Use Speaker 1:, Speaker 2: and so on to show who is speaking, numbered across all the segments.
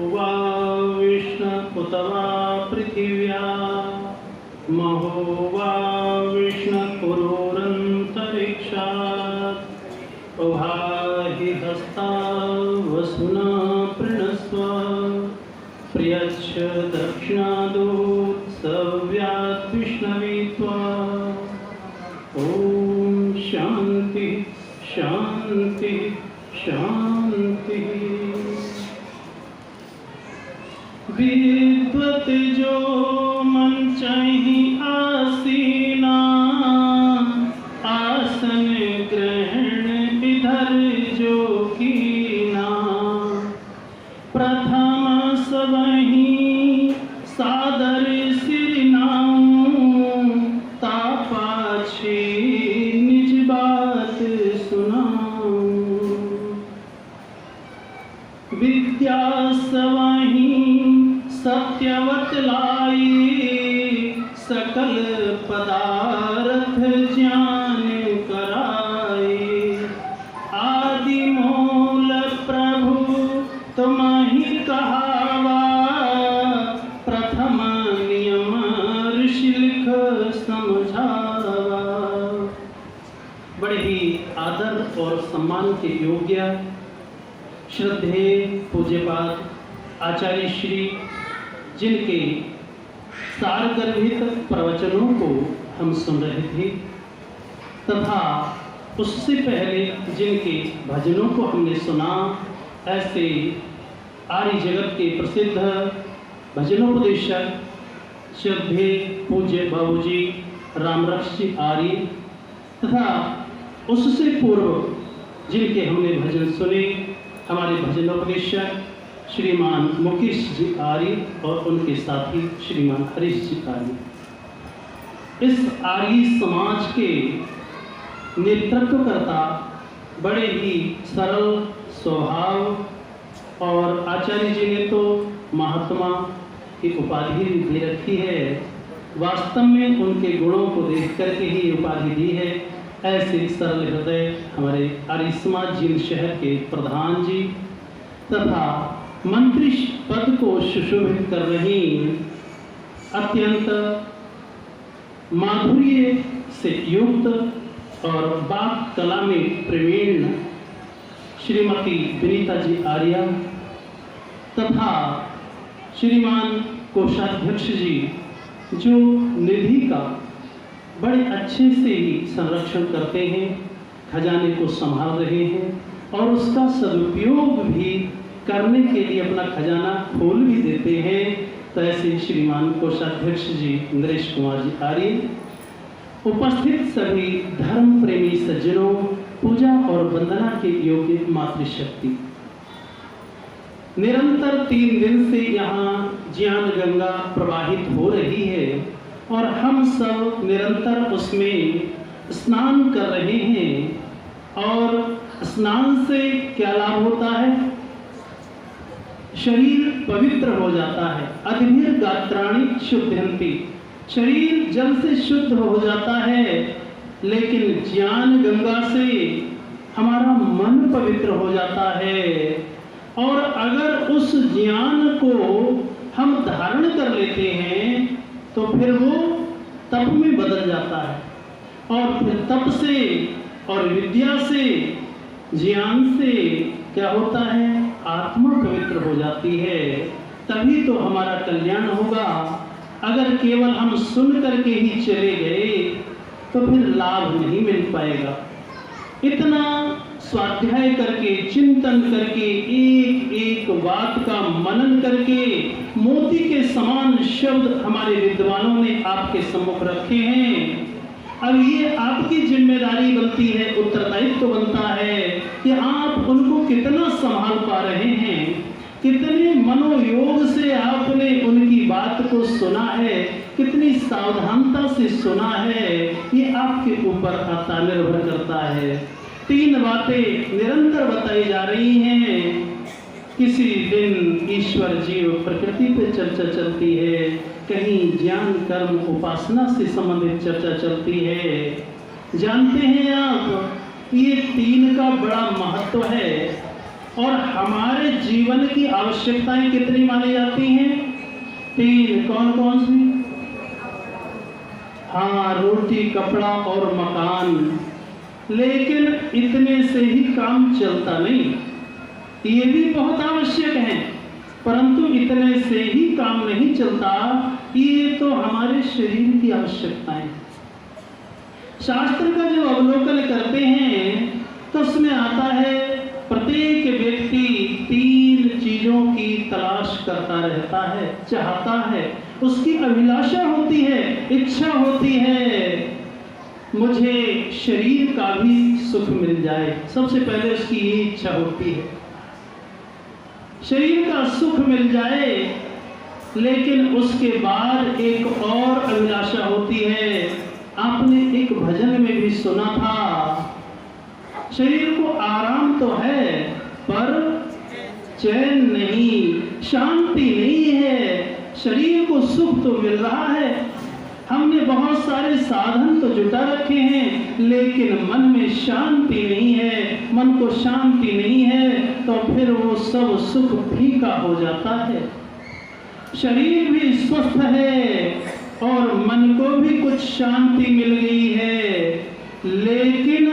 Speaker 1: वा विष्णुपुत वा पृथिव्या महो वा विष्णुपुरोरन्तरिक्षात् उभाहि हस्ता वसुना प्रणस्व प्रियच्छ दक्षिणादोत्सव्यात् विष्णवे त्वा। ॐ शान्ति शान्ति शान्तिः। विद्वत जो मन चाहि आसीना आसन ग्रहण इधर जो कीना प्रथम सबहि सादर सिर नाऊं तापाछे निज बात सुनाऊं। विद्या सवहि सत्यवत लाई सकल पदार्थ ज्ञान कराए। आदि मूल प्रभु तुम्हि कहावा प्रथम नियम ऋषि लिख समझावा। बड़े ही आदर और सम्मान के योग्य श्रद्धेय पूज्यपाद आचार्य श्री जिनके सारगर्भित प्रवचनों को हम सुन रहे थे तथा उससे पहले जिनके भजनों को हमने सुना, ऐसे आर्य जगत के प्रसिद्ध भजनोपदेशक श्रद्धेय पूज्य बाबूजी रामरक्ष जी आर्य तथा उससे पूर्व जिनके हमने भजन सुने, हमारे भजनोपदेशक श्रीमान मुकेश जी आर्य और उनके साथी श्रीमान हरीश जी आर्य। इस आर्य समाज के नेतृत्वकर्ता बड़े ही सरल स्वभाव और आचार्य जी ने तो महात्मा की उपाधि दे रखी है। वास्तव में उनके गुणों को देख करके ही उपाधि दी है। ऐसे सरल हृदय हमारे आर्य समाज जिन शहर के प्रधान जी तथा मंत्री पद को सुशोभित कर रही अत्यंत माधुर्य से युक्त और बात कला में प्रवीण श्रीमती विनीता जी आर्य तथा श्रीमान कोषाध्यक्ष जी जो निधि का बड़े अच्छे से ही संरक्षण करते हैं, खजाने को संभाल रहे हैं और उसका सदुपयोग भी करने के लिए अपना खजाना खोल भी देते हैं। तो ऐसे श्रीमान कोषाध्यक्ष जी नरेश कुमार जी आर्य, उपस्थित सभी धर्म प्रेमी सज्जनों, पूजा और वंदना के योग्य मातृशक्ति, निरंतर 3 दिन से यहाँ ज्ञान गंगा प्रवाहित हो रही है और हम सब निरंतर उसमें स्नान कर रहे हैं। और स्नान से क्या लाभ होता है? शरीर पवित्र हो जाता है। अद्भिर गात्राणि शुद्धयन्ति, शरीर जल से शुद्ध हो जाता है। लेकिन ज्ञान गंगा से हमारा मन पवित्र हो जाता है और अगर उस ज्ञान को हम धारण कर लेते हैं तो फिर वो तप में बदल जाता है और फिर तप से और विद्या से ज्ञान से क्या होता है? आत्मा पवित्र हो जाती है। तभी तो हमारा कल्याण होगा। अगर केवल हम सुन करके ही चले गए तो फिर लाभ नहीं मिल पाएगा। इतना स्वाध्याय करके, चिंतन करके, एक एक बात का मनन करके मोती के समान शब्द हमारे विद्वानों ने आपके सम्मुख रखे हैं। अब ये आपकी जिम्मेदारी बनती है, उत्तरदायित्व बनता है कि आप उनको कितना संभाल पा रहे हैं, कितने मनोयोग से आपने उनकी बात को सुना है, कितनी सावधानता से सुना है, ये आपके ऊपर आता निर्भर करता है। 3 बातें निरंतर बताई जा रही हैं। किसी दिन ईश्वर जीव प्रकृति पे चर्चा चलती है, कहीं ज्ञान कर्म उपासना से संबंधित चर्चा चलती है। जानते हैं आप, ये 3 का बड़ा महत्व है और हमारे जीवन की आवश्यकताएं कितनी मानी जाती हैं? 3। कौन कौन सी? हाँ, रोटी, कपड़ा और मकान। लेकिन इतने से ही काम चलता नहीं, ये भी बहुत आवश्यक है, परंतु इतने से ही काम नहीं चलता। ये तो हमारे शरीर की आवश्यकताएं। शास्त्र का जो अवलोकन करते हैं तो उसमें आता है प्रत्येक व्यक्ति 3 चीजों की तलाश करता रहता है, चाहता है, उसकी अभिलाषा होती है, इच्छा होती है, मुझे शरीर का भी सुख मिल जाए। सबसे पहले उसकी ये इच्छा होती है, शरीर का सुख मिल जाए। लेकिन उसके बाद एक और अभिलाषा होती है। आपने एक भजन में भी सुना था, शरीर को आराम तो है पर चैन नहीं, शांति नहीं है। शरीर को सुख तो मिल रहा है, हमने बहुत सारे साधन तो जुटा रखे हैं, लेकिन मन में शांति नहीं है। मन को शांति नहीं है तो फिर वो सब सुख फीका हो जाता है। शरीर भी स्वस्थ है और मन को भी कुछ शांति मिल गई है, लेकिन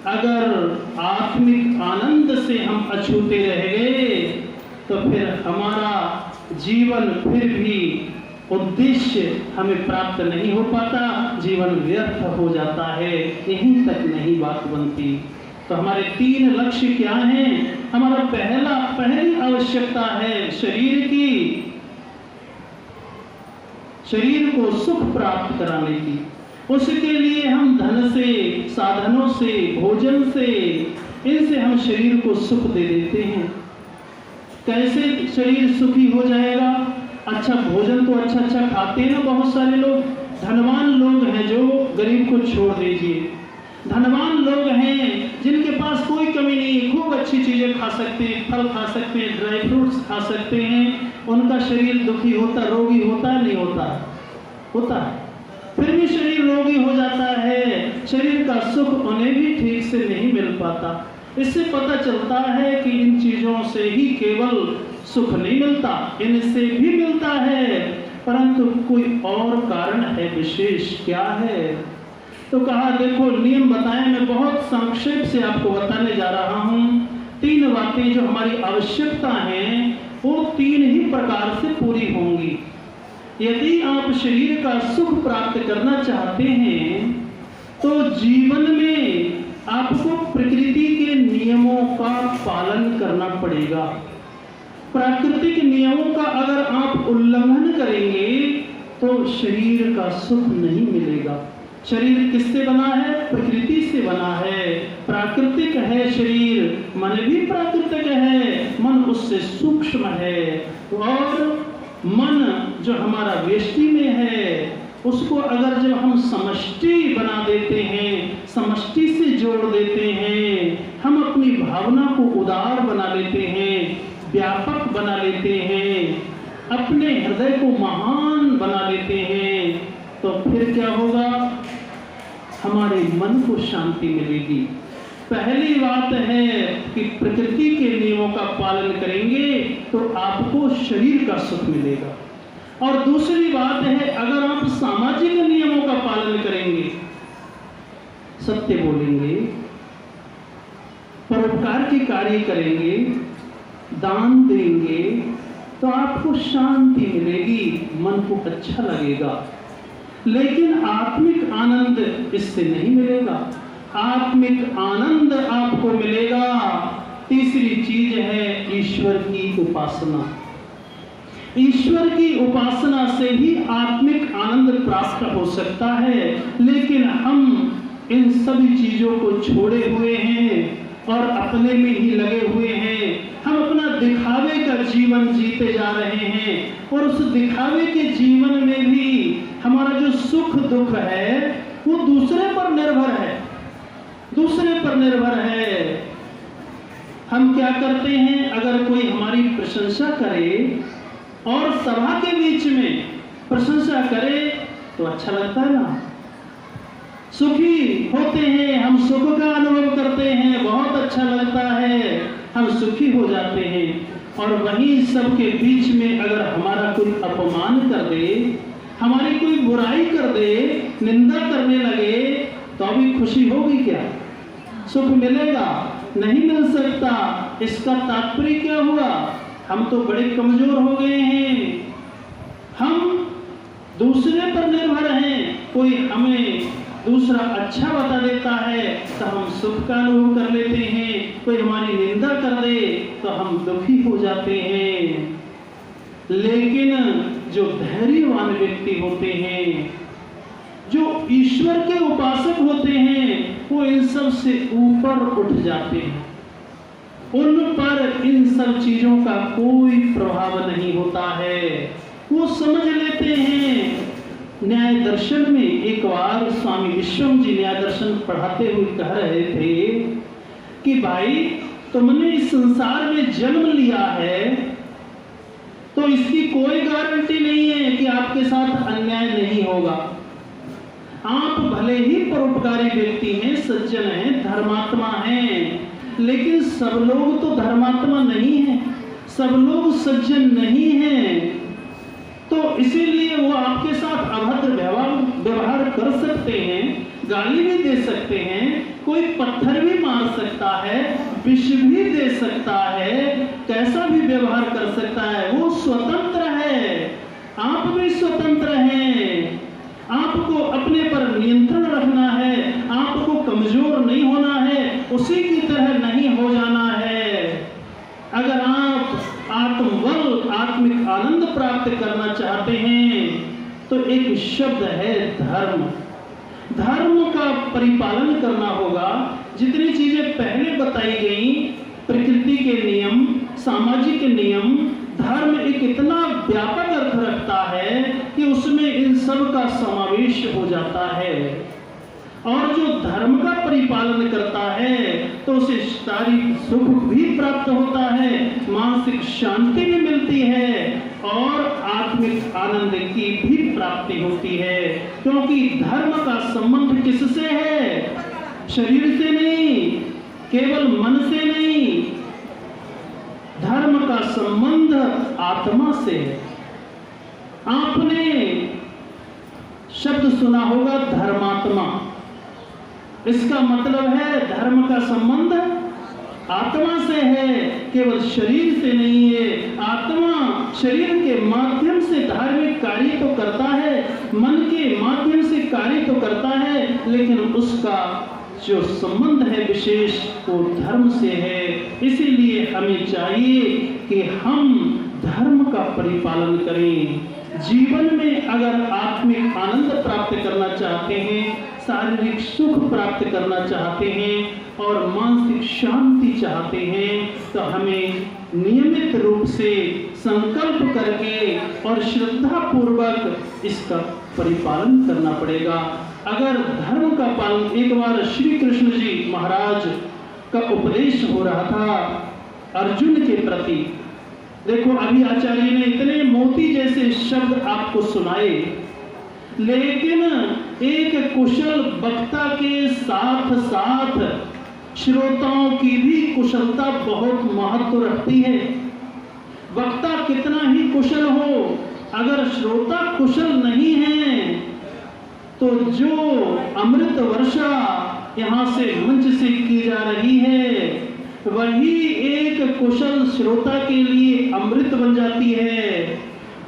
Speaker 1: अगर आत्मिक आनंद से हम अछूते रह गए तो फिर हमारा जीवन फिर भी उद्देश्य हमें प्राप्त नहीं हो पाता, जीवन व्यर्थ हो जाता है, यहीं तक नहीं बात बनती। तो हमारे 3 लक्ष्य क्या हैं? हमारा पहली आवश्यकता है शरीर की, शरीर को सुख प्राप्त कराने की। उसके लिए हम धन से, साधनों से, भोजन से, इनसे हम शरीर को सुख दे देते हैं। कैसे शरीर सुखी हो जाएगा? अच्छा भोजन तो अच्छा खाते हैं ना बहुत सारे लोग। धनवान लोग हैं जो गरीब को छोड़ दीजिए, धनवान लोग हैं जिनके पास कोई कमी नहीं, खूब अच्छी चीजें खा सकते हैं, फल खा सकते हैं, ड्राई फ्रूट्स खा सकते हैं, उनका शरीर दुखी होता, रोगी होता है नहीं होता? होता है। फिर भी शरीर रोगी हो जाता है, शरीर का सुख उन्हें भी ठीक से नहीं मिल पाता। इससे पता चलता है कि इन चीजों से ही केवल सुख नहीं मिलता, इनसे भी मिलता है, परंतु कोई और कारण है विशेष। क्या है? तो कहा देखो नियम बताएं, मैं बहुत संक्षेप से आपको बताने जा रहा हूँ। 3 बातें जो हमारी आवश्यकता हैं वो 3 ही प्रकार से पूरी होंगी। यदि आप शरीर का सुख प्राप्त करना चाहते हैं तो जीवन में आपको प्रकृति के नियमों का पालन करना पड़ेगा। प्राकृतिक नियमों का अगर आप उल्लंघन करेंगे तो शरीर का सुख नहीं मिलेगा। शरीर किससे बना है? प्रकृति से बना है, प्राकृतिक है शरीर, मन भी प्राकृतिक है, मन उससे सूक्ष्म है। और मन जो हमारा व्यष्टि में है उसको अगर जब हम समष्टि बना देते हैं, समष्टि से जोड़ देते हैं, हम अपनी भावना को उदार बना लेते हैं, व्यापक बना लेते हैं, अपने हृदय को महान बना लेते हैं, तो फिर क्या होगा? हमारे मन को शांति मिलेगी। पहली बात है कि प्रकृति के नियमों का पालन करेंगे तो आपको शरीर का सुख मिलेगा। और दूसरी बात है अगर आप सामाजिक नियमों का पालन करेंगे, सत्य बोलेंगे, परोपकार के कार्य करेंगे, दान देंगे, तो आपको शांति मिलेगी, मन को अच्छा लगेगा। लेकिन आत्मिक आनंद इससे नहीं मिलेगा। आत्मिक आनंद आपको मिलेगा। तीसरी चीज है ईश्वर की उपासना। ईश्वर की उपासना से ही आत्मिक आनंद प्राप्त हो सकता है। लेकिन हम इन सभी चीजों को छोड़े हुए हैं और अपने में ही लगे हुए हैं। हम अपना दिखावे का जीवन जीते जा रहे हैं और उस दिखावे के जीवन में भी हमारा जो सुख दुख है वो दूसरे पर निर्भर है, दूसरे पर निर्भर है। हम क्या करते हैं? अगर कोई हमारी प्रशंसा करे और सभा के बीच में प्रशंसा करे तो अच्छा लगता है ना। सुखी होते हैं, हम सुख का अनुभव करते हैं, बहुत अच्छा लगता है, हम सुखी हो जाते हैं। और वहीं सबके बीच में अगर हमारा कोई अपमान कर दे, हमारी कोई बुराई कर दे, निंदा करने लगे, तो अभी खुशी होगी क्या? सुख मिलेगा? नहीं मिल सकता। इसका तात्पर्य क्या हुआ? हम तो बड़े कमजोर हो गए हैं, हम दूसरे पर निर्भर हैं। कोई हमें दूसरा अच्छा बता देता है तो हम सुख का अनुभव कर लेते हैं, कोई हमारी निंदा कर दे तो हम दुखी हो जाते हैं। लेकिन जो धैर्यवान व्यक्ति होते हैं, जो ईश्वर के उपासक होते हैं, वो इन सब से ऊपर उठ जाते हैं। उन पर इन सब चीजों का कोई प्रभाव नहीं होता है, वो समझ लेते हैं। न्याय दर्शन में एक बार स्वामी विश्वम जी न्याय दर्शन पढ़ाते हुए कह रहे थे कि भाई, तुमने इस संसार में जन्म लिया है तो इसकी कोई गारंटी नहीं है कि आपके साथ अन्याय नहीं होगा। आप भले ही परोपकारी व्यक्ति हैं, सज्जन हैं, धर्मात्मा हैं, लेकिन सब लोग तो धर्मात्मा नहीं हैं, सब लोग सज्जन नहीं हैं। तो इसीलिए वो आपके साथ अभद्र व्यवहार कर सकते हैं, गाली भी दे सकते हैं, कोई पत्थर भी मार सकता है, विष भी दे सकता है, कैसा भी व्यवहार कर सकता है। वो स्वतंत्र है, आप भी स्वतंत्र हैं। आपको अपने पर नियंत्रण रखना है, आपको कमजोर नहीं होना है, उसी की तरह नहीं हो जाना है। अगर आप आत्मबल, आत्मिक आनंद प्राप्त करना चाहते हैं तो एक शब्द है धर्म। धर्म का परिपालन करना होगा। जितनी चीजें पहले बताई गई, प्रकृति के नियम, सामाजिक नियम, धर्म एक इतना व्यापक अर्थ रखता है कि उसमें इन सब का समावेश हो जाता है। और जो धर्म का परिपालन करता है तो उसे शारीरिक सुख भी प्राप्त होता है, मानसिक शांति भी मिलती है और आत्मिक आनंद की भी प्राप्ति होती है। क्योंकि धर्म का संबंध किससे है? शरीर से नहीं, केवल मन से नहीं, धर्म का संबंध आत्मा से है। आपने शब्द सुना होगा धर्मात्मा, इसका मतलब है धर्म का संबंध आत्मा से है, केवल शरीर से नहीं है। आत्मा शरीर के माध्यम से धार्मिक कार्य तो करता है, मन के माध्यम से कार्य तो करता है, लेकिन उसका जो संबंध है विशेष वो धर्म से है। इसीलिए हमें चाहिए कि हम धर्म का परिपालन करें। जीवन में अगर आत्मिक आनंद प्राप्त करना चाहते हैं, शारीरिक सुख प्राप्त करना चाहते हैं और मानसिक शांति चाहते हैं, तो हमें नियमित रूप से संकल्प करके और श्रद्धा पूर्वक इसका परिपालन करना पड़ेगा। अगर धर्म का पालन, एक बार श्री कृष्ण जी महाराज का उपदेश हो रहा था अर्जुन के प्रति। देखो, अभी आचार्य ने इतने मोती जैसे शब्द आपको सुनाए, लेकिन एक कुशल वक्ता के साथ साथ श्रोताओं की भी कुशलता बहुत महत्व रखती है। वक्ता कितना ही कुशल हो, अगर श्रोता कुशल नहीं है तो जो अमृत वर्षा यहाँ से मंच से की जा रही है वही एक कुशल श्रोता के लिए अमृत बन जाती है,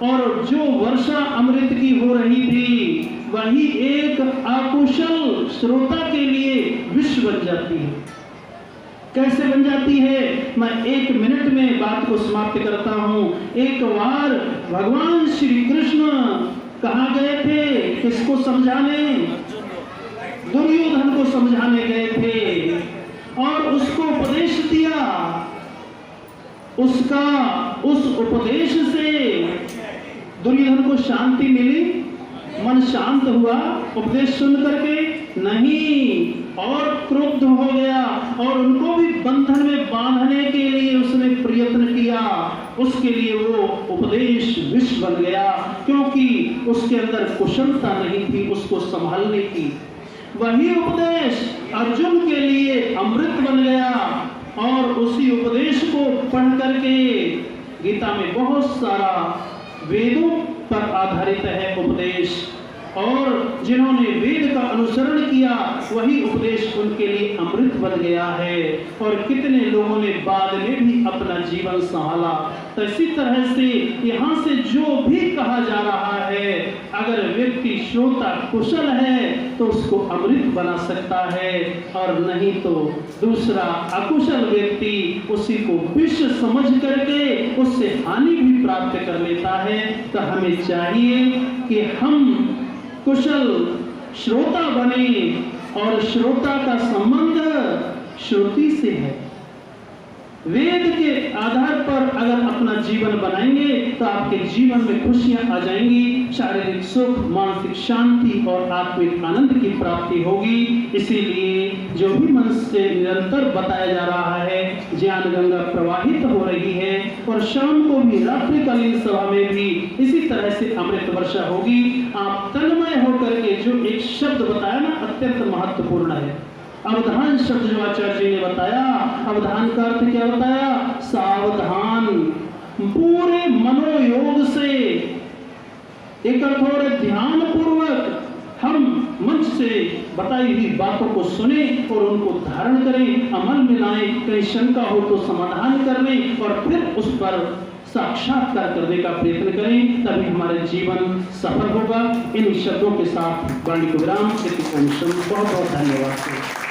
Speaker 1: और जो वर्षा अमृत की हो रही थी वही एक अकुशल श्रोता के लिए विष बन जाती है। कैसे बन जाती है? मैं 1 मिनट में बात को समाप्त करता हूँ। एक बार भगवान श्री कृष्ण कहाँ गए थे? किसको समझाने? दुर्योधन को समझाने गए थे और उसको उपदेश दिया। उस उपदेश से दुर्योधन को शांति मिली, मन शांत हुआ उपदेश सुन करके। नहीं, और क्रुद्ध हो गया और उनको भी बंधन में बांधने के लिए उसने प्रयत्न किया। उसके लिए वो उपदेश विष बन गया, क्योंकि उसके अंदर कुशलता नहीं थी उसको संभालने की। वही उपदेश अर्जुन के लिए अमृत बन गया, और उसी उपदेश को पढ़ करके गीता में बहुत सारा वेदों पर आधारित है उपदेश, और जिन्होंने वेद का अनुसरण किया वही उपदेश उनके लिए अमृत बन गया है। और कितने लोगों ने बाद में भी अपना जीवन संभाला। तो इसी तरह से यहाँ से जो भी कहा जा रहा है, अगर व्यक्ति श्रोता कुशल है तो उसको अमृत बना सकता है, और नहीं तो दूसरा अकुशल व्यक्ति उसी को विष समझ करके उससे हानि भी प्राप्त कर लेता है। तो हमें चाहिए कि हम कुशल श्रोता बने, और श्रोता का संबंध श्रुति से है। वेद के आधार पर अगर अपना जीवन बनाएंगे तो आपके जीवन में खुशियां आ जाएंगी, शारीरिक सुख, मानसिक शांति और आत्मिक आनंद की प्राप्ति होगी। इसीलिए जो भी मन से निरंतर बताया जा रहा है, ज्ञान गंगा प्रवाहित हो रही है, और शाम को भी रात्रिकालीन सभा में भी इसी तरह से अमृत वर्षा होगी। आप तन्मय होकर के जो एक शब्द बताया ना, अत्यंत महत्वपूर्ण है। अवधान शब्द जो आचार्य जी ने बताया, अवधान का अर्थ क्या बताया? सावधान, पूरे मनोयोग से, एक कठोर ध्यान पूर्वक हम मंच से बताई हुई बातों को सुने और उनको धारण करें, अमल में लाएं, कहीं शंका हो तो समाधान करने और फिर उस पर साक्षात्कार करने का प्रयत्न करें, तभी हमारे जीवन सफल होगा। इन शब्दों के साथ वाणी को विराम देते हैं। बहुत बहुत धन्यवाद।